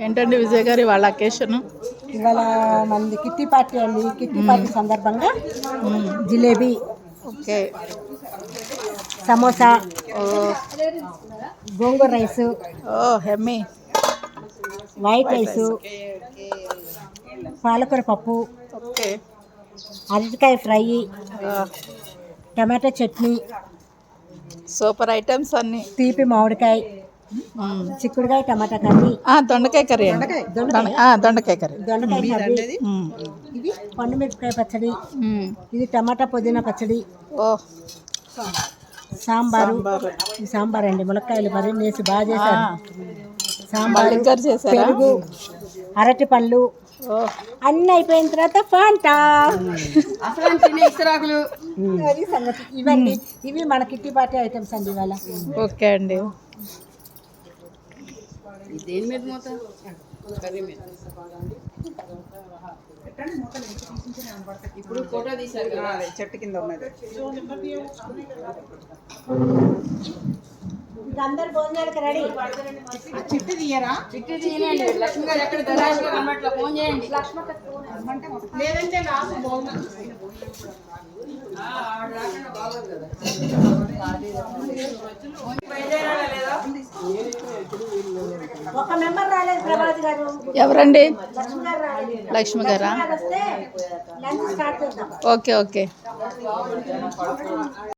ఏంటండి విజయ్ గారి వాళ్ళ అకేషన్? ఇవాళ మంది కిట్టి పార్టీ అండి. కిట్టి పార్టీ సందర్భంగా జిలేబీ, ఓకే, సమోసా, ఓ గోంగూర రైసు, ఓ హెమ్మీ, వైట్ రైసు, పాలకూర పప్పు, ఓకే, అరటికాయ ఫ్రై, టమాటా చట్నీ, సూపర్ ఐటమ్స్ అన్నీ. తీపి మామిడికాయ, చిక్కుడుకాయ టమాటా కర్రీ, దొండకాయ కర్రీ అండి, దొండకాయ కర్రీ, దొండకాయ కర్రీ, ఇది పండు మిరపకాయ పచ్చడి, ఇది టమాటా పుదీనా పచ్చడి, ఓ సాంబారు. ఈ సాంబార్ అండి, ములక్కాయలు మరి నేసి బాగా చేశారు. సాంబారు, పెరుగు, అరటి పళ్ళు అన్నీ అయిపోయిన తర్వాత ఫాంటా. అది సంగతి. ఇవన్నీ ఇవి మన కిట్టి పార్టీ ఐటమ్స్ అండి ఇవాళ. ఓకే అండి. దేని మీద మూత? కర్రీ మీద. ఇప్పుడు ఫోటో తీశారు కదా, చెట్టు కింద ఉన్నది. అందరు భోజనాలకు రెడీ. చిట్టు తీయరా? చిట్టు తీయండి. లక్ష్మి గారు ఎక్కడ కనబట్ల ఫోన్ చేయండి. లేదంటే నాకు ఒక మెంబర్ రాలేదు ప్రభాత్ గారు. ఎవరండి? లక్ష్మి గారు రాలేదు. లక్ష్మి గారా? వస్తే లంచ్ స్టార్ట్ చేద్దాం. Okay okay.